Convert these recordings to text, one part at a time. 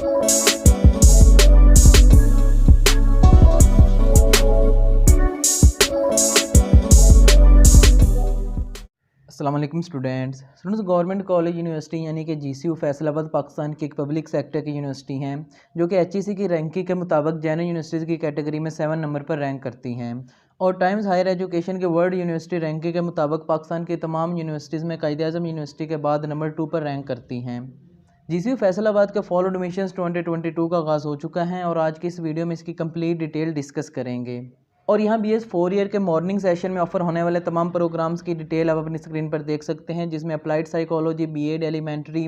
अस्सलाम वालेकुम students. Government college university यानी कि जीसीयू फैसलाबाद पाकिस्तान की एक पब्लिक सेक्टर की यूनिवर्सिटी हैं जो कि एचईसी की रैंकिंग के मुताबिक जैन यूनिवर्सिटीज़ की कैटेगरी में 7 नंबर पर रैंक करती हैं और टाइम्स हायर एजुकेशन के वर्ल्ड यूनिवर्सिटी रैंकिंग के मुताबिक पाकिस्तान की तमाम यूनिवर्सिटीज़ में कायद-ए-आज़म यूनिवर्सिटी के बाद नंबर 2 पर रैंक करती हैं। जीसीयू फैसलाबाद के फॉलो एडमिशंस 2022 का आगाज़ हो चुका है और आज की इस वीडियो में इसकी कंप्लीट डिटेल डिस्कस करेंगे। और यहाँ BS 4 ईयर के मॉर्निंग सेशन में ऑफर होने वाले तमाम प्रोग्राम्स की डिटेल आप अपनी स्क्रीन पर देख सकते हैं, जिसमें applied psychology, B Ed elementary,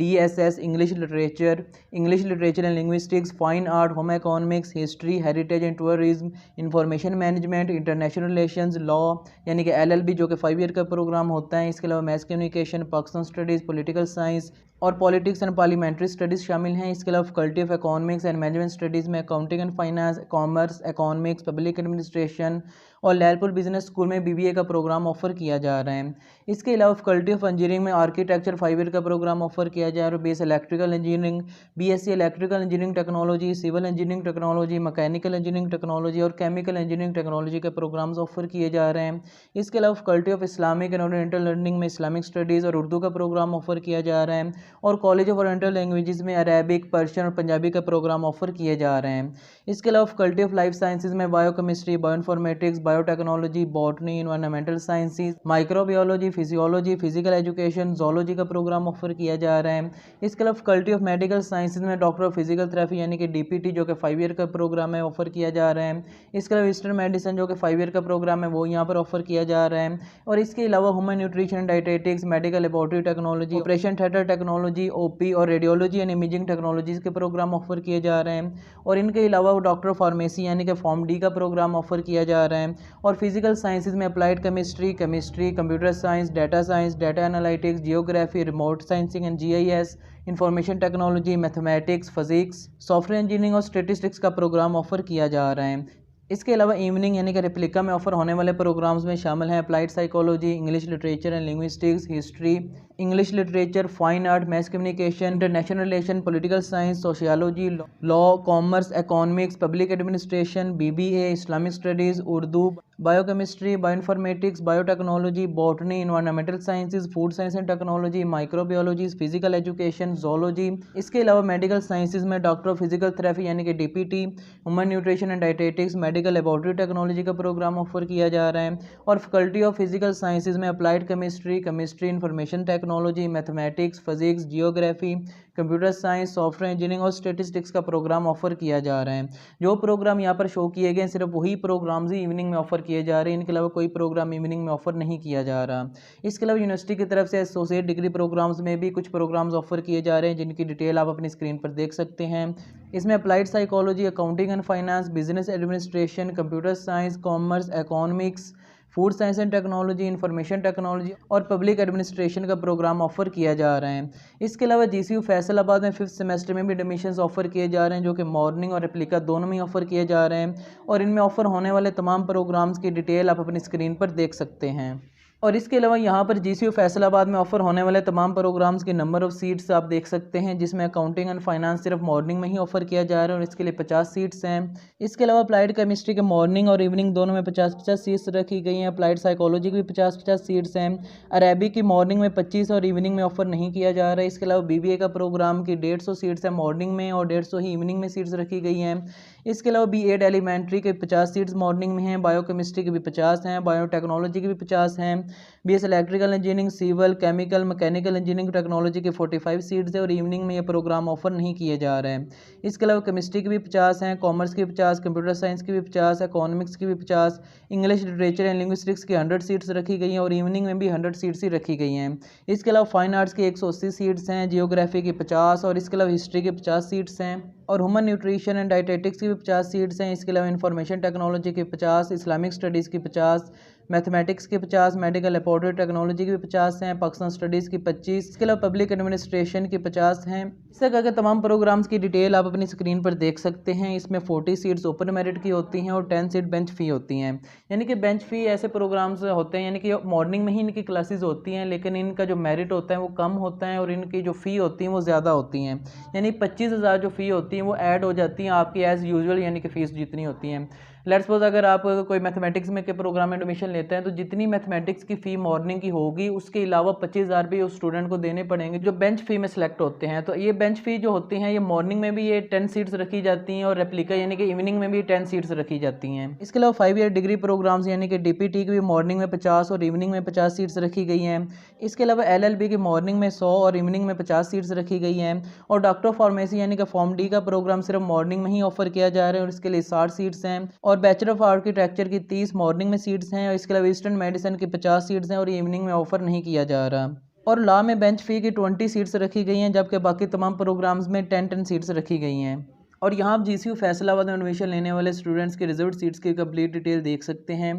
DSS, English literature and linguistics, fine art, home economics, history, heritage and tourism, information management, international relations, law यानी कि LLB जो कि 5 ईयर का प्रोग्राम होता है। इसके अलावा math communication, Pakistan studies, political science और पॉलिटिक्स एंड पार्लियामेंट्री स्टडीज़ शामिल हैं। इसके अलावा faculty of economics and management studies में accounting and finance, commerce, economics, public administration और लैलपुर बिजनेस स्कूल में BBA का प्रोग्राम ऑफर किया जा रहा है। इसके अलावा फैकल्टी ऑफ इंजीनियरिंग में आर्किटेक्चर 5 ईयर का प्रोग्राम ऑफर किया जा रहा है। BS electrical engineering, BSc electrical engineering technology, civil engineering technology, mechanical engineering technology और केमिकल इंजीनियरिंग टेक्नोलॉजी के प्रोग्राम्स ऑफर किए जा रहे हैं। इसके अलावा faculty of Islamic and oriental learning में इस्लामिक स्टडीज़ और उर्दू का प्रोग्राम ऑफर किया जा रहा है और कॉलेज ऑफ ओरिएंटल लैंग्वेजेस में अरेबिक, पर्शियन और पंजाबी का प्रोग्राम ऑफर किए जा रहे हैं। इसके अलावा फैकल्टी ऑफ लाइफ साइंसेज में biochemistry, bioinformatics, biotechnology, botany, environmental sciences, microbiology, physiology, physical education, zoology का प्रोग्राम ऑफर किया जा रहा है। इसके अलावा फैकल्टी ऑफ मेडिकल साइंसेज में डॉक्टर ऑफ फिजिकल थेरेपी यानी कि DPT जो कि 5 ईयर का प्रोग्राम है ऑफर किया जा रहा है। इसके अलावा ईस्टर्न मेडिसिन जो कि 5 ईयर का प्रोग्राम है वो यहाँ पर ऑफर किया जा रहा है। और इसके अलावा human nutrition and dietetics, medical laboratory technology, operation theatre technology, OP और रेडियोलॉजी एंड इमेजिंग टेक्नोलॉजीज़ के प्रोग्राम ऑफर किए जा रहे हैं। और इनके अलावा डॉक्टर फार्मेसी यानी कि फॉर्म D का प्रोग्राम ऑफर किया जा रहा है। और फिजिकल साइंसेज में applied chemistry, computer science, data analytics, geography, remote sensing and GIS, information technology, mathematics, physics, software engineering और स्टैटिस्टिक्स का प्रोग्राम ऑफर किया जा रहा है। इसके अलावा इवनिंग यानी कि रेप्लिका में ऑफर होने वाले प्रोग्राम्स में शामिल हैं applied psychology, English literature and linguistics, history, English literature, fine art, math communication, international relation, political science, sociology, law, commerce, economics, public administration, BBA, Islamic studies, Urdu, biochemistry, bioinformatics, biotechnology, botany, environmental sciences, food science and technology, microbiology, physical education, zoology. इसके अलावा medical sciences में doctor of physical therapy यानी कि DPT, human nutrition and dietetics, medical laboratory technology का programme offer किया जा रहा है। और फैकल्टी ऑफ फिजिकल साइंसेज में applied chemistry, information technology, mathematics, physics, geography, computer science, software engineering और स्टैटिस्टिक्स का प्रोग्राम ऑफर किया जा रहा है। जो प्रोग्राम यहाँ पर शो किए गए सिर्फ वही प्रोग्राम्स ही इवनिंग में ऑफर किए जा रहे हैं, इनके अलावा कोई प्रोग्राम इवनिंग में ऑफर नहीं किया जा रहा। इसके अलावा यूनिवर्सिटी की तरफ से एसोसिएट डिग्री प्रोग्राम्स में भी कुछ प्रोग्राम्स ऑफर किए जा रहे हैं, जिनकी डिटेल आप अपनी स्क्रीन पर देख सकते हैं। इसमें applied psychology, accounting and finance, business administration, computer science, commerce, economics, food science and technology, information technology और पब्लिक एडमिनिस्ट्रेशन का प्रोग्राम ऑफर किया जा रहा है। इसके अलावा जीसीयू फैसलाबाद में 5th सेमेस्टर में भी एडमिशन्स ऑफर किए जा रहे हैं, जो कि मॉर्निंग और रेप्लिका दोनों में ऑफर किए जा रहे हैं। और इनमें ऑफर होने वाले तमाम प्रोग्राम्स की डिटेल आप अपनी स्क्रीन पर देख सकते हैं। और इसके अलावा यहाँ पर जीसीयू फैसलाबाद में ऑफर होने वाले तमाम प्रोग्राम्स के नंबर ऑफ सीट्स आप देख सकते हैं, जिसमें अकाउंटिंग एंड फाइनेंस सिर्फ मॉर्निंग में ही ऑफर किया जा रहा है और इसके लिए 50 सीट्स हैं। इसके अलावा अप्लाइड केमिस्ट्री के मॉर्निंग और इवनिंग दोनों में 50-50 सीट्स रखी गई हैं। अप्लाइड साइकोलॉजी की भी 50-50 सीट्स हैं। अरेबिक की मॉर्निंग में 25 और इवनिंग में ऑफर नहीं किया जा रहा है। इसके अलावा BBA का प्रोग्राम की 150 सीट्स है मॉर्निंग में और 150 ही इवनिंग में सीट्स रखी गई हैं। इसके अलावा BEd एलिमेंट्री के 50 सीट्स मॉर्निंग में हैं, बायोकेमिस्ट्री की भी 50 हैं, बायोटेक्नोलॉजी की भी 50 हैं, BS electrical engineering, civil, chemical, mechanical engineering technology के 45 सीट्स है और इवनिंग में ये प्रोग्राम ऑफर नहीं किए जा रहे हैं। इसके अलावा केमिस्ट्री की भी 50 हैं, कॉमर्स की 50, कंप्यूटर साइंस की भी 50, इकोनॉमिक्स की भी 50, इंग्लिश लिटरेचर एंड लिंग्विस्टिक्स की 100 सीट्स रखी गई हैं और इवनिंग में भी 100 सीट्स ही रखी गई हैं। इसके अलावा फाइन आर्ट्स की 180 सीट्स हैं, जियोग्राफी की 50 और इसके अलावा हिस्ट्री की 50 सीट्स हैं और ह्यूमन न्यूट्रिशन एंड डाइटेटिक्स की भी 50 सीट्स हैं। इसके अलावा इंफॉर्मेशन टेक्नोलॉजी की 50, इस्लामिक स्टडीज़ की 50, मैथमेटिक्स के 50, मेडिकल लैबोरेटरी टेक्नोलॉजी की भी 50 हैं, पाकिस्तान स्टडीज़ की 25, इसके अलावा पब्लिक एडमिनिस्ट्रेशन की 50 हैं। इस तरह के तमाम प्रोग्राम्स की डिटेल आप अपनी स्क्रीन पर देख सकते हैं। इसमें 40 सीट्स ओपन मेरिट की होती हैं और 10 सीट बेंच फ़ी होती हैं। यानी कि बेंच फ़ी ऐसे प्रोग्राम्स होते हैं, यानी कि मॉर्निंग में ही इनकी क्लासेस होती हैं, लेकिन इनका जो मेरिट होता है वो कम होता है और इनकी जो फ़ी होती है वो ज़्यादा होती हैं। यानी 25,000 जो फ़ी होती है वो ऐड हो जाती हैं आपकी एज़ यूजुअल, यानी कि फ़ीस जितनी होती हैं। लेट्स सपोज अगर आप कोई मैथमेटिक्स में के प्रोग्राम में एडमिशन लेते हैं तो जितनी मैथमेटिक्स की फ़ी मॉर्निंग की होगी उसके अलावा 25,000 भी उस स्टूडेंट को देने पड़ेंगे जो बेंच फ़ी में सेलेक्ट होते हैं। तो ये बेंच फ़ी जो होती हैं ये मॉर्निंग में भी ये 10 सीट्स रखी जाती हैं और रेप्लिका यानी कि इवनिंग में भी 10 सीट्स रखी जाती हैं। इसके अलावा 5 ईयर डिग्री प्रोग्राम्स यानी कि DPT की भी मॉर्निंग में 50 और इवनिंग में 50 सीट्स रखी गई हैं। इसके अलावा LLB की मॉर्निंग में 100 और इवनिंग में 50 सीट्स रखी गई हैं। और डॉक्टर ऑफ फार्मेसी यानी कि फॉर्म डी का प्रोग्राम सिर्फ मॉर्निंग में ही ऑफर किया जा रहा है और इसके लिए 60 सीट्स हैं। और बैचलर ऑफ आर्किटेक्चर की 30 मॉर्निंग में सीट्स हैं और इसके अलावा ईस्टर्न मेडिसिन की 50 सीट्स हैं और इवनिंग में ऑफर नहीं किया जा रहा। और लॉ में बेंच फ़ी की 20 सीट्स रखी गई हैं, जबकि बाकी तमाम प्रोग्राम्स में 10 सीट्स रखी गई हैं। और यहाँ आप GCU फैसलाबाद में एडमिशन लेने वाले स्टूडेंट्स की रिजर्व सीट्स की कंप्लीट डिटेल देख सकते हैं,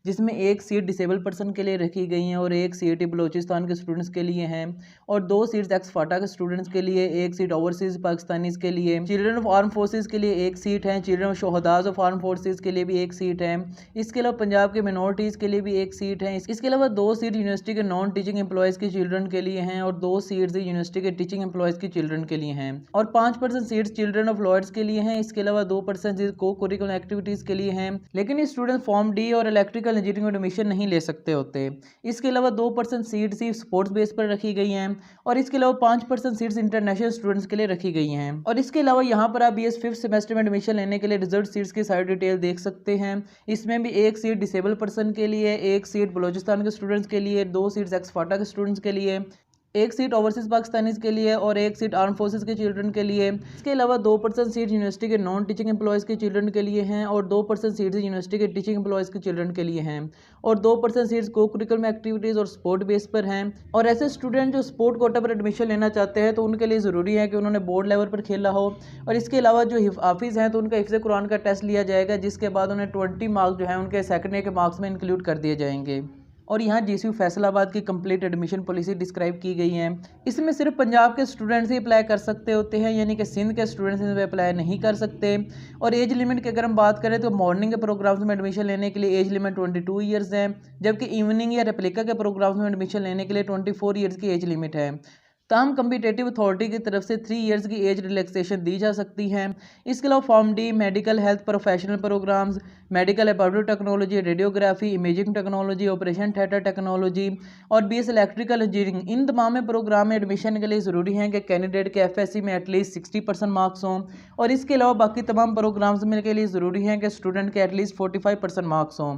जिसमें एक सीट डिसेबल पर्सन के लिए रखी गई हैं और एक सीट बलूचिस्तान के स्टूडेंट्स के लिए हैं और 2 सीट्स एक्स फाटा के स्टूडेंट्स के लिए, एक सीट ओवरसीज़ पाकिस्तानीज़ के लिए, चिल्ड्रन ऑफ आर्म फोर्सेस के लिए एक सीट है, चिल्ड्रन ऑफ शोहदाज ऑफ आर्म फोर्सेस के लिए भी एक सीट है। इसके अलावा पंजाब के मिनॉरिटीज़ के लिए भी एक सीट है। इसके अलावा 2 सीट यूनिवर्सिटी के नॉन टीचिंग एम्प्लॉयज़ के चिल्ड्रन के लिए हैं और 2 सीट्स यूनिवर्सिटी के टीचिंग एम्प्लॉयज़ के चिल्ड्रन के लिए हैं और 5% सीट्स चिल्ड्रन ऑफ लॉयर्स के लिए हैं। इसके अलावा 2% सीट को करिकुलर एक्टिविटीज़ के लिए हैं, लेकिन ये स्टूडेंट फॉर्म डी और इलेक्ट्रिकल इंजीनियरिंग में एडमिशन नहीं ले सकते होते। इसके अलावा 2% सीट सिर्फ स्पोर्ट्स बेस पर रखी गई हैं और इसके अलावा 5% सीट्स इंटरनेशनल स्टूडेंट्स के लिए रखी गई हैं। और इसके अलावा यहाँ पर आप BS 5th सेमेस्टर में एडमिशन लेने के लिए रिजर्व सीट्स की सारी डिटेल देख सकते हैं। इसमें भी एक सीट डिसेबल पर्सन के लिए, एक सीट बलूचिस्तान के स्टूडेंट्स के लिए, 2 सीट्स एक्स फाटा के स्टूडेंट्स के लिए, एक सीट ओवरसीज़ पाकिस्तानीज़ के लिए और एक सीट आर्म फोर्सेस के चिल्ड्रन के लिए। इसके अलावा 2% सीट यूनिवर्सिटी के नॉन टीचिंग एम्प्लॉयज़ के चिल्ड्रन के लिए हैं और 2% सीट्स यूनिवर्सिटी के टीचिंग एम्प्लॉयज़ के चिल्ड्रन के लिए हैं और 2% सीट्स को करिकुलर एक्टिविटीज़ और स्पोर्ट बेस पर हैं। और ऐसे स्टूडेंट जो स्पोर्ट कोटा पर एडमिशन लेना चाहते हैं तो उनके लिए ज़रूरी है कि उन्होंने बोर्ड लेवल पर खेला हो। और इसके अलावा जो हाफिज़ हैं तो उनका हिफ्ज़ कुरान का टेस्ट लिया जाएगा, जिसके बाद उन्हें 20 मार्क्स जो है उनके सेकंड ईयर के मार्क्स में इंक्लूड कर दिए जाएंगे। और यहाँ GCU फैसलाबाद की कंप्लीट एडमिशन पॉलिसी डिस्क्राइब की गई है। इसमें सिर्फ पंजाब के स्टूडेंट्स ही अप्लाई कर सकते होते हैं, यानी कि सिंध के स्टूडेंट्स इसमें अप्लाई नहीं कर सकते। और एज लिमिट की अगर हम बात करें तो मॉर्निंग के प्रोग्राम्स में एडमिशन लेने के लिए एज लिमिट 22 ईयर्स है, जबकि इवनिंग या रेप्लिका के प्रोग्राम्स में एडमिशन लेने के लिए 24 ईयर्स की एज लिमिट है। तमाम कम्पिटेटिव अथॉरिटी की तरफ से 3 इयर्स की एज रिलैक्सेशन दी जा सकती है। इसके अलावा pharm D medical health professional programmes, medical laboratory technology, radiography, imaging technology, operation theatre technology और BS इलेक्ट्रिकल इंजीनियरिंग, इन तमाम प्रोग्राम में एडमिशन के लिए ज़रूरी है कि कैंडिडेट के FSC में एटलीस्ट 60% मार्क्स हों। और इसके अलावा बाकी तमाम प्रोग्राम्स में के लिए ज़रूरी है कि स्टूडेंट के एटलीस्ट 45% मार्क्स हों।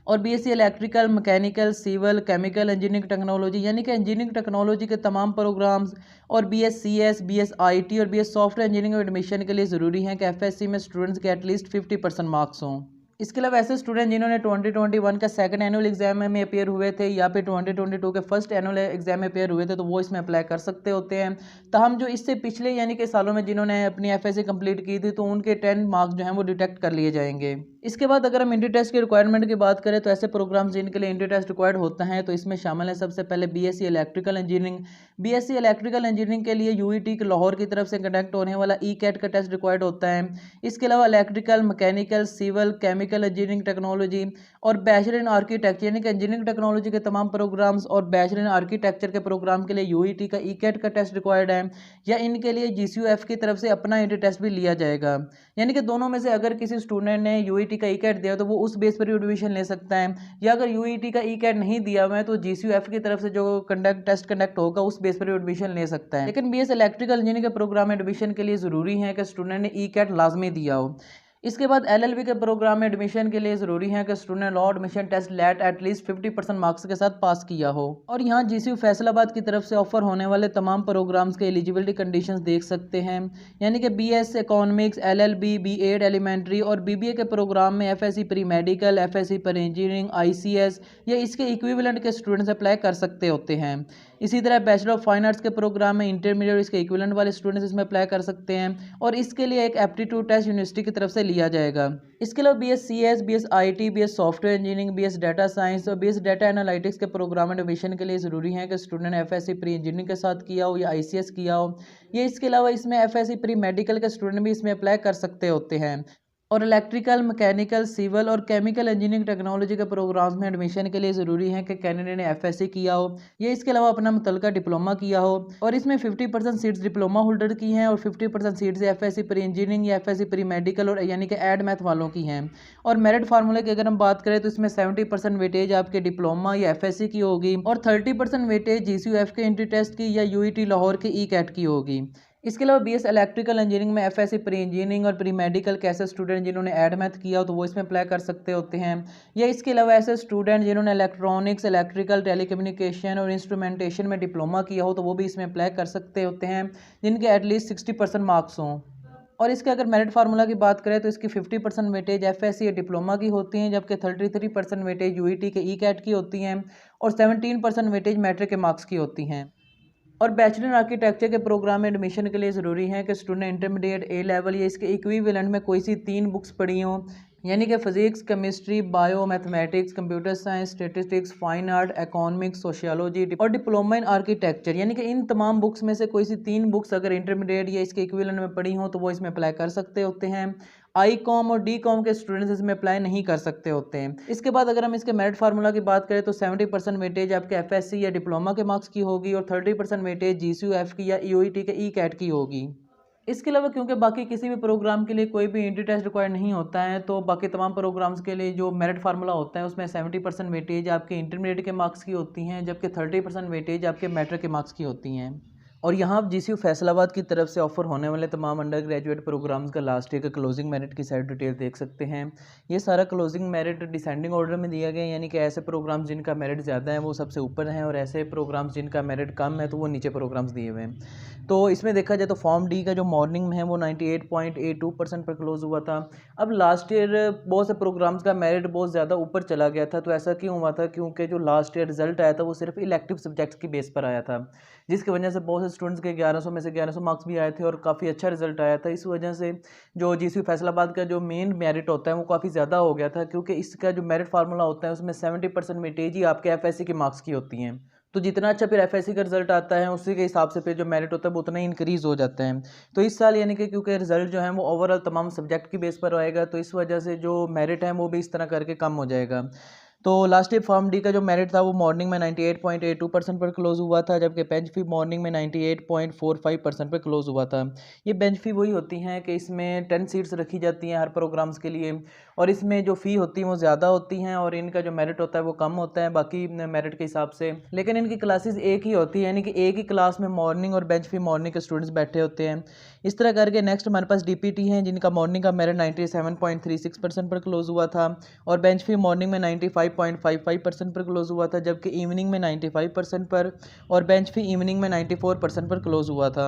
और BSc electrical, mechanical, civil, chemical engineering technology यानी कि इंजीनियरिंग टेक्नोलॉजी के तमाम प्रोग्राम्स और BScs, BS IT और BS सॉफ्टवेयर इंजीनियरिंग में एडमिशन के लिए ज़रूरी है कि FSC में स्टूडेंट्स के एटलीस्ट 50% मार्क्स हों। इसके अलावा ऐसे स्टूडेंट जिन्होंने 2021 का सेकंड एनुअल एग्जाम में अपेयर हुए थे या फिर 2022 के फर्स्ट एनुअल एग्जाम में अपेयर हुए थे तो वो इसमें अप्लाई कर सकते होते हैं। तहम जो इससे पिछले यानी कि सालों में जिन्होंने अपनी FSC कंप्लीट की थी तो उनके 10 मार्क्स जो हैं वो डिटेक्ट कर लिए जाएंगे। इसके बाद अगर हम इंट्री टेस्ट की रिक्वायरमेंट की बात करें तो ऐसे प्रोग्राम जिनके लिए इंट्री टेस्ट रिक्वायर्ड होता है तो इसमें शामिल है सबसे पहले BSc electrical engineering. BSc electrical engineering के लिए UET के लाहौर की तरफ से कंडक्ट होने वाला ECAT का टेस्ट रिक्वायर्ड होता है। इसके अलावा electrical, mechanical, civil, chemical engineering technology और बैचलर इन आर्किटेक्चर यानी कि इंजीनियरिंग टेक्नोलॉजी के तमाम प्रोग्राम्स और बैचलर इन आर्किटेक्चर के प्रोग्राम के लिए UET का ECAT का टेस्ट रिक्वायर्ड है, या इनके लिए GCUF की तरफ से अपना इंट्री टेस्ट भी लिया जाएगा। यानी कि दोनों में से अगर किसी स्टूडेंट ने UET का ECAT दिया तो वो उस बेस पर एडमिशन ले सकता है, या अगर UET का ECAT नहीं दिया हुआ है तो GCUF की तरफ से जो टेस्ट कंडक्ट होगा उस बेस पर एडमिशन ले सकता है। लेकिन BS इलेक्ट्रिकल इंजीनियरिंग के प्रोग्राम में एडमिशन के लिए ज़रूरी है कि स्टूडेंट ने ECAT लाजमी दिया हो। इसके बाद LLB के प्रोग्राम में एडमिशन के लिए ज़रूरी है कि student law admission test LAT at least 50% marks के साथ पास किया हो। और यहाँ GCU फैसलाबाद की तरफ से ऑफर होने वाले तमाम प्रोग्राम्स के एलिजिबिलिटी कंडीशंस देख सकते हैं, यानी कि BS economics, LLB, B.Ed elementary और BBA के प्रोग्राम में FSC प्री मेडिकल, FSC पर इंजीनियरिंग, ICS या इसके इक्विवेलेंट के स्टूडेंट्स अप्लाई कर सकते होते हैं। इसी तरह बैचलर ऑफ फाइन आर्ट्स के प्रोग्राम में इंटरमीडिएट इसके इक्विवेलेंट वाले स्टूडेंट्स इसमें अप्लाई कर सकते हैं और इसके लिए एक एप्टीट्यूड टेस्ट यूनिवर्सिटी की तरफ से लिया जाएगा। इसके अलावा BSc BSIT BS software engineering BS data science और BS डाटा एनालिटिक्स के प्रोग्राम में एडमिशन के लिए ज़रूरी है कि स्टूडेंट FSc प्री इंजीनियरिंग के साथ किया हो या ICS किया हो। ये इसके अलावा इसमें FSc प्री मेडिकल के स्टूडेंट भी इसमें अप्लाई कर सकते होते हैं और इलेक्ट्रिकल, मैकेनिकल, सिविल और केमिकल इंजीनियरिंग टेक्नोलॉजी के प्रोग्राम्स में एडमिशन के लिए ज़रूरी है कि कैंडिडेट ने FSc किया हो या इसके अलावा अपना मुतलका डिप्लोमा किया हो और इसमें 50% सीट्स डिप्लोमा होल्डर की हैं और 50% सीट्स FSc प्री इंजीनियरिंग या FSc प्री मेडिकल और यानी कि एड मैथ वालों की हैं। और मेरिट फार्मूले की अगर हम बात करें तो इसमें 70% वेटेज आपके डिप्लोमा या FSc की होगी और 30% वेटेज GCU के एंट्री टेस्ट की या UET लाहौर के ECAT की होगी। इसके अलावा BS इलेक्ट्रिकल इंजीनियरिंग में FSc प्री इंजीनियरिंग और प्री मेडिकल के ऐसे स्टूडेंट जिन्होंने एड मैथ किया हो तो वो इसमें अप्लाई कर सकते होते हैं या इसके अलावा ऐसे स्टूडेंट जिन्होंने इलेक्ट्रॉनिक्स, इलेक्ट्रिकल, टेलीकम्युनिकेशन और इंस्ट्रूमेंटेशन में डिप्लोमा किया हो तो वो भी इसमें अप्लाई कर सकते होते हैं जिनके एटलीस्ट 60% मार्क्स हों। और इसके अगर मेरिट फार्मूला की बात करें तो इसकी 50% वेटेज FSc या डिप्लोमा की होती हैं जबकि 33% वेटेज UET के ECAT की होती हैं और 17% वेटेज मैट्रिक के मार्क्स की होती हैं। और बैचलर आर्किटेक्चर के प्रोग्राम में एडमिशन के लिए ज़रूरी है कि स्टूडेंट इंटरमीडिएट A लेवल या इसके इक्विवेलेंट में कोई सी 3 बुक्स पढ़ी हों यानी कि physics, chemistry, bio, mathematics, computer science, statistics, fine art, economics, sociology और डिप्लोमा इन आर्किटेक्चर यानी कि इन तमाम बुक्स में से कोई सी 3 बुक्स अगर इंटरमीडिएट या इसके इक्विवेलेंट में पढ़ी हों तो वो इसमें अप्लाई कर सकते होते हैं। ICOM और DCOM के स्टूडेंट्स इसमें अप्लाई नहीं कर सकते होते हैं। इसके बाद अगर हम इसके मेरिट फार्मूला की बात करें तो 70% वेटेज आपके FSc या डिप्लोमा के मार्क्स की होगी और 30% वेटेज GCU की या UET के ECAT की होगी। इसके अलावा क्योंकि बाकी किसी भी प्रोग्राम के लिए कोई भी एंट्री टेस्ट रिक्वायर्ड नहीं होता है तो बाकी तमाम प्रोग्राम्स के लिए जो मेरिट फार्मूला होता है उसमें 70% वेटेज आपके इंटरमीडिएट के मार्क्स की होती हैं जबकि 30% वेटेज आपके मैट्रिक के मार्क्स की होती हैं। और यहाँ आप GCU फैसलाबाद की तरफ से ऑफर होने वाले तमाम अंडर ग्रेजुएट प्रोग्राम्स का लास्ट ईयर का क्लोजिंग मेरिट की साइड डिटेल देख सकते हैं। ये सारा क्लोजिंग मेरिट डिसेंडिंग ऑर्डर में दिया गया है यानी कि ऐसे प्रोग्राम्स जिनका मेरिट ज़्यादा है वो सबसे ऊपर हैं और ऐसे प्रोग्राम्स जिनका मेरिट कम है तो वो नीचे प्रोग्राम्स दिए हुए हैं। तो इसमें देखा जाए तो फॉर्म डी का जो मॉर्निंग में है वो 98.82% पर क्लोज हुआ था। अब लास्ट ईयर बहुत से प्रोग्राम्स का मेरिट बहुत ज़्यादा ऊपर चला गया था। तो ऐसा क्यों हुआ था? क्योंकि जो लास्ट ईयर रिजल्ट आया था वो सिर्फ इलेक्टिव सब्जेक्ट्स की बेस पर आया था जिसकी वजह से बहुत से स्टूडेंट्स के 1100 में से 1100 मार्क्स भी आए थे और काफ़ी अच्छा रिजल्ट आया था। इस वजह से जो GCU फैसलाबाद का जो मेन मेरिट होता है वो काफ़ी ज़्यादा हो गया था क्योंकि इसका जो मेरिट फार्मूला होता है उसमें 70% वेटेज ही आपके FSc के मार्क्स की होती हैं। तो जितना अच्छा फिर FSc का रिजल्ट आता है उसी के हिसाब से फिर जो मेरिट होता है वो उतना ही इंक्रीज़ हो जाता है। तो इस साल यानी कि क्योंकि रिजल्ट जो है वो ओवरऑल तमाम सब्जेक्ट की बेस पर आएगा तो इस वजह से जो मेरिट है वो भी इस तरह करके कम हो जाएगा। तो लास्ट ईयर फॉर्म डी का जो मेरिट था वो मॉर्निंग में 98.82% पर क्लोज हुआ था जबकि बेंच फी मॉर्निंग में 98.45% पर क्लोज हुआ था। ये बेंच फी वही होती हैं कि इसमें 10 सीट्स रखी जाती हैं हर प्रोग्राम्स के लिए और इसमें जो फ़ी होती है वो ज़्यादा होती हैं और इनका जो मेरिट होता है वो कम होता है बाकी मेरिट के हिसाब से, लेकिन इनकी क्लासेस एक ही होती है यानी कि एक ही क्लास में मॉर्निंग और बेंच फी मॉर्निंग के स्टूडेंट्स बैठे होते हैं। इस तरह करके नेक्स्ट हमारे पास DPT हैं जिनका मॉर्निंग का मेरिट 97.36% पर क्लोज हुआ था और बेंच फी मॉर्निंग में 95.55% पर क्लोज हुआ था जबकि इवनिंग में 95% पर और बेंच फी इवनिंग में 94% पर क्लोज हुआ था।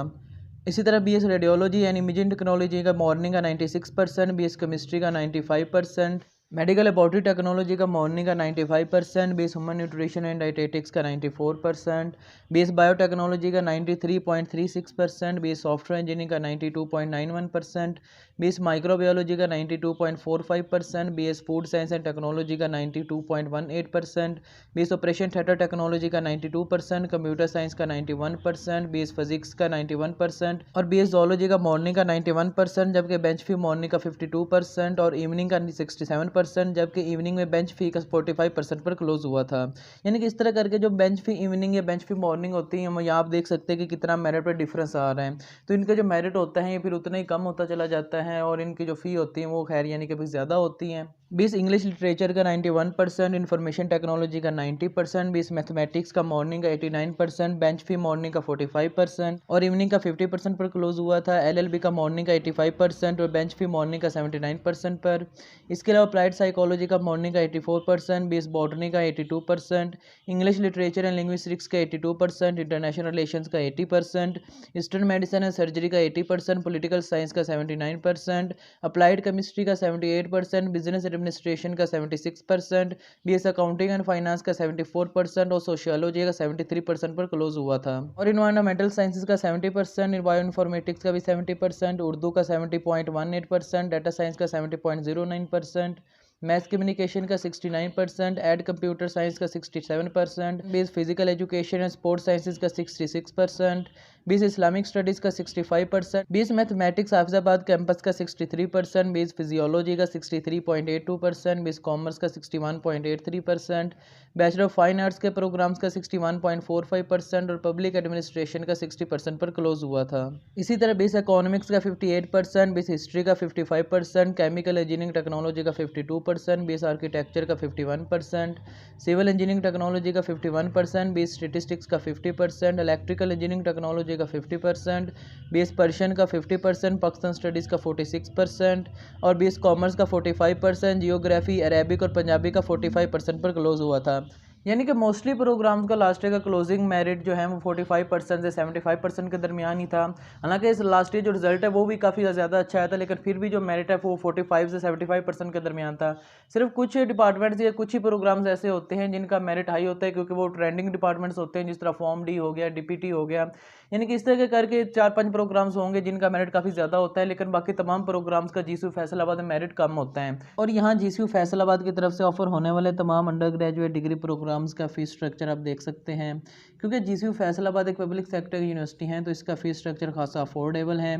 इसी तरह BS radiology and imaging technology का मॉर्निंग का 96%, BS केमिस्ट्री का 95%, मेडिकल लेबॉर्ट्री टेक्नोलॉजी का मॉर्निंग का 95%, BS human nutrition and dietetics का 94%, BS बायोटेक्नोलॉजी का 93.36%, BS सॉफ्टवेयर इंजीनियरिंग का 92.91%, BS माइक्रोबायोलॉजी का 92.45%, BS food science and technology का 92.18%, BS ऑपरेशन थिएटर टेक्नोलॉजी का 92%, कंप्यूटर साइंस का 91%, BS फिजिक्स का 91% और BS जोलॉजी का मॉर्निंग का 91% जबकि बेंच फी मॉर्निंग का 52% और इवनिंग का 67% जबकि इवनिंग में बेंच फी का 45% पर क्लोज हुआ था। यानी कि इस तरह करके जो बेंच फी इवनिंग या बेंच फी मॉर्निंग होती है हम यहाँ आप देख सकते हैं कि कितना मेरिट पर डिफरेंस आ रहा है। तो इनका जो मेरिट होता है ये फिर उतना ही कम होता चला जाता है और इनकी जो फ़ी होती है वो खैर यानी कि ज़्यादा होती हैं। BS इंग्लिश लिटरेचर का 91%, इन्फॉर्मेशन टेक्नोलॉजी का 90%, BS मैथमेटिक्स का मॉर्निंग का 89%, बेंच फी मॉर्निंग का 45% और इवनिंग का 50% पर क्लोज हुआ था। LLB का मॉर्निंग का 85% और बेंच फी मॉर्निंग का 79% पर। इसके अलावा अप्लाइड साइकोलॉजी का मॉर्निंग का 84%, BS बॉटनी का 82%, इंग्लिश लिटरेचर एंड लिंग्विस्टिक्स का 82%, इंटरनेशनल रिलेशंस का 80%, ईस्टर्न मेडिसिन एंड सर्जरी का 80%, पॉलिटिकल साइंस का 79%, अप्लाइड केमिस्ट्री का 78%, बिजनेस एडमिनिस्ट्रेशन का 76%, BS अकाउंटिंग एंड फाइनेंस का 74% और सोशियोलॉजी का 73% पर क्लोज हुआ था। और इन्वायरमेंटल साइंसेज का 70%, बायोइन्फॉर्मेटिक्स का भी 70%, उर्दू का 70.18%, डाटा साइंस का 70.09%, मैथ्स कम्युनिकेशन का 69%, एड कंप्यूटर साइंस का 67%, बीस physical education and sports sciences का 66%, बीस इस्लामिक स्टडीज़ का 65%, बीस मैथमेटिक्स हाफिजाबाद कैंपस का 63%, बीस फिजियोलॉजी का 63.82%, बीस कॉमर्स का 61.83%, बैचलर ऑफ फाइन आर्ट्स के प्रोग्राम्स का 61.45% और पब्लिक एडमिनिस्ट्रेशन का 60% पर क्लोज हुआ था। इसी तरह बीस इकोनॉमिक्स का 58%, बीस हिस्ट्री का 55%, केमिकल इंजीनियरिंग टेक्नोलॉजी का 52%, बीस आर्किटेक्चर का 51%, सिविल इंजीनियरिंग टेक्नोलॉजी का 51%, बीस स्टेटिस्टिक्स का 50%, इलेक्ट्रिकल इंजीनियरिंग टेक्नोलॉजी का 50%, बीस पर्शियन का 50%, पाकिस्तान स्टडीज़ का 46% और बीस कॉमर्स का 45%, जियोग्राफी, अरेबिक और पंजाबी का 45% पर क्लोज हुआ था। यानी कि मोस्टली प्रोग्राम्स का लास्ट ईयर का क्लोजिंग मेरिट जो है वो 45% से 75% के दरमियान ही था। हालांकि इस लास्ट ईयर जो रिजल्ट है वो भी काफ़ी ज़्यादा अच्छा आया था, लेकिन फिर भी जो मेरिट है वो 45 से 75% के दरमियान था। सिर्फ कुछ डिपार्टमेंट्स या कुछ ही प्रोग्राम्स ऐसे होते हैं जिनका मेरिट हाई होता है, क्योंकि वो ट्रेंडिंग डिपार्टमेंट्स होते हैं, जिस तरह फॉर्म डी हो गया, DPT हो गया। यानी कि इस तरह के करके 4-5 प्रोग्राम्स होंगे जिनका मेरिट काफ़ी ज़्यादा होता है, लेकिन बाकी तमाम प्रोग्राम्स का GCU फैसलाबाद में मेरिट कम होता है। और यहाँ GCU फैसलाबाद की तरफ से ऑफर होने वाले तमाम अंडर ग्रेजुएट डिग्री प्रोग्राम्स का फीस स्ट्रक्चर आप देख सकते हैं। क्योंकि GCU फैसलाबाद एक पब्लिक सेक्टर की यूनिवर्सिटी है तो इसका फीस स्ट्रक्चर खासा अफोर्डेबल है।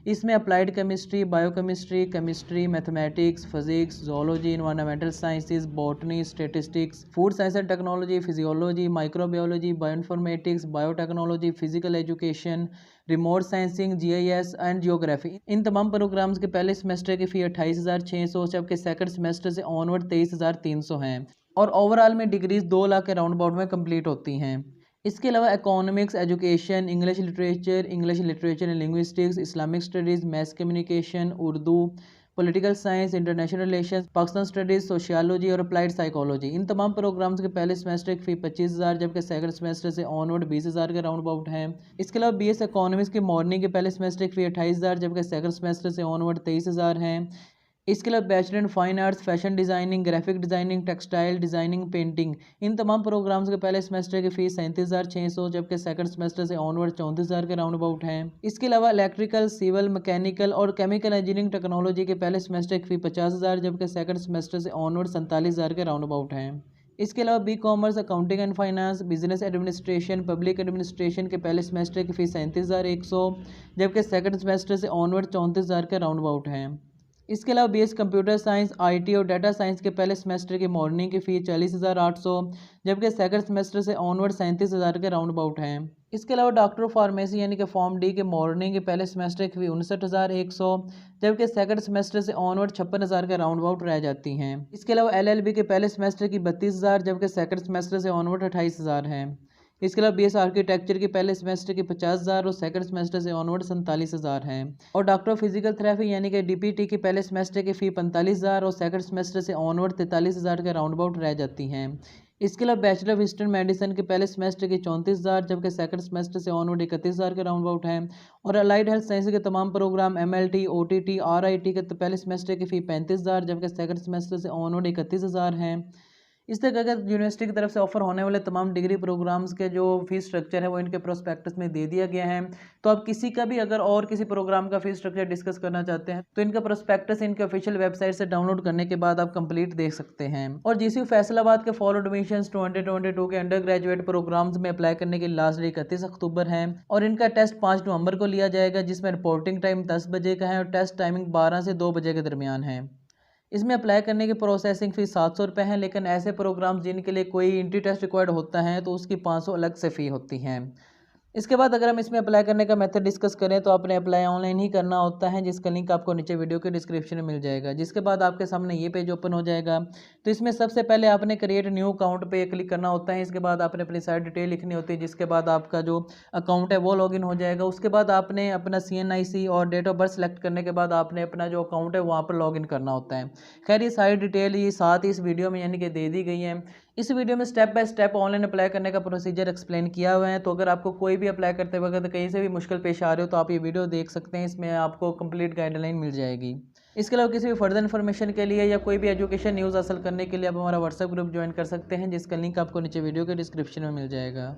इसमें applied chemistry, biochemistry, chemistry, mathematics, physics, zoology, environmental sciences, botany, statistics, food science and technology, physiology, microbiology, bioinformatics, biotechnology, physical education, remote sensing, GIS and geography, इन तमाम programmes के पहले सेमेस्टर की फ़ी 28,600, जबकि second semester से onward 23,300 हैं और overall में डिग्रीज 2 लाख के राउंड अबाउट में कंप्लीट होती हैं। इसके अलावा economics, education, English literature and linguistics, Islamic studies, maths communication, Urdu, political science, international relations, Pakistan studies, sociology और अप्लाइड साइकोलॉजी, इन तमाम प्रोग्राम्स के पहले सेमेस्टर की फ़ी 25,000, जबकि सेकंड सेमेस्टर से ऑनवर्ड 20,000 के राउंड अबाउट है। इसके अलावा BS इकोनॉमिक्स की मॉर्निंग के पहले सेमेस्टर की फ़ी 28,000, जबकि सेकंड सेमेस्टर से ऑनवर्ड 23,000 है। इसके अलावा bachelor in fine arts, fashion designing, graphic designing, textile designing, painting, इन तमाम प्रोग्राम्स के पहले सेमेस्टर की फ़ीस 37,600, जबकि सेकंड सेमेस्टर से ऑनवर्ड 34,000 के राउंड अबाउट है। इसके अलावा इलेक्ट्रिकल, सिविल, मैकेनिकल और केमिकल इंजीनियरिंग टेक्नोलॉजी के पहले सेमेस्टर की फ़ी 50,000, जबकि सेकंड सेमेस्टर से ऑनवर्ड 47,000 के राउंड अबाउट है। इसके अलावा B.Commerce, accounting and finance, business administration, public administration के पहले सेमेस्टर की फ़ीस 37,100, जबकि सेकंड सेमेस्टर से ऑनवर्ड 34,000 के राउंड अबाउट है। इसके अलावा BS कंप्यूटर साइंस, IT और डाटा साइंस के पहले सेमेस्टर की मॉर्निंग की फ़ी 40,800, जबकि सेकंड सेमेस्टर से ऑनवर्ड 37,000 के राउंड अबाउट हैं। इसके अलावा डॉक्टर ऑफ फार्मेसी यानी कि फॉर्म डी के मॉर्निंग के पहले सेमेस्टर की फ़ी 59,100, जबकि सेकंड सेमेस्टर से ऑनवर्ड 56,000 के राउंड अबाउट रह जाती हैं। इसके अलावा LLB के पहले सेमेस्टर की 32,000, जबकि सेकंड सेमेस्टर से ऑनवर्ड 28,000 है। इसके अलावा BS आर्किटेक्चर के पहले सेमेस्टर की 50,000 और सेकंड सेमेस्टर से ऑनवर्ड 47,000 है। और डॉक्टर ऑफ फिजिकल थेरेपी यानी कि DPT की पहले सेमेस्टर की फ़ी 45,000 और सेकंड सेमेस्टर से ऑनवर्ड 43,000 के राउंड अबाउट रह जाती हैं। इसके अलावा बैचलर ऑफ ईस्टर्न मेडिसिन के पहले सेमेस्टर की 34,000, जबकि सेकंड सेमेस्टर से ऑनवर्ड 31,000 के राउंड अबाउट है। और अलाइड हेल्थ साइंस के तमाम प्रोग्राम MLT, OTT, RIT के पहले सेमेस्टर की फ़ी 35,000, जबकि सेकंड सेमेस्टर से ऑनवर्ड 31,000 है। इस तरह अगर यूनिवर्सिटी की तरफ से ऑफर होने वाले तमाम डिग्री प्रोग्राम्स के जो फीस स्ट्रक्चर है वो इनके प्रोस्पेक्टस में दे दिया गया है। तो आप किसी का भी अगर और किसी प्रोग्राम का फीस स्ट्रक्चर डिस्कस करना चाहते हैं तो इनका प्रोस्पेक्टस इनके ऑफिशियल वेबसाइट से डाउनलोड करने के बाद आप कंप्लीट देख सकते हैं। और GCU फैसलाबाद के फॉर एडमिशंस 2022 के अंडर ग्रेजुएट प्रोग्राम्स में अप्लाई करने की लास्ट डेट 31 अक्टूबर है और इनका टेस्ट 5 नवंबर को लिया जाएगा, जिसमें रिपोर्टिंग टाइम 10 बजे का है और टेस्ट टाइमिंग 12 से 2 बजे के दरमियान है। इसमें अप्लाई करने की प्रोसेसिंग फ़ीस 700 रुपये है, लेकिन ऐसे प्रोग्राम्स जिनके लिए कोई एंट्री टेस्ट रिक्वायर्ड होता है तो उसकी 500 अलग से फ़ी होती हैं। इसके बाद अगर हम इसमें अप्लाई करने का मेथड डिस्कस करें तो आपने अप्लाई ऑनलाइन ही करना होता है, जिसका लिंक आपको नीचे वीडियो के डिस्क्रिप्शन में मिल जाएगा। जिसके बाद आपके सामने ये पेज ओपन हो जाएगा। तो इसमें सबसे पहले आपने क्रिएट न्यू अकाउंट पे क्लिक करना होता है। इसके बाद आपने अपनी सारी डिटेल लिखनी होती है, जिसके बाद आपका जो अकाउंट है वो लॉगिन हो जाएगा। उसके बाद आपने अपना CNIC और डेट ऑफ बर्थ सेलेक्ट करने के बाद आपने अपना जो अकाउंट है वहाँ पर लॉगिन करना होता है। खैर ये सारी डिटेल ये साथ ही इस वीडियो में यानी कि दे दी गई है। इस वीडियो में step by step online apply करने का प्रोसीजर एक्सप्लेन किया हुआ है। तो अगर आपको कोई भी अप्लाई करते वक्त कहीं से भी मुश्किल पेश आ रहे हो तो आप ये वीडियो देख सकते हैं, इसमें आपको कंप्लीट गाइडलाइन मिल जाएगी। इसके अलावा किसी भी फर्दर इन्फॉर्मेशन के लिए या कोई भी एजुकेशन न्यूज़ हासिल करने के लिए आप हमारा व्हाट्सएप ग्रुप ज्वाइन कर सकते हैं, जिसका लिंक आपको नीचे वीडियो के डिस्क्रिप्शन में मिल जाएगा।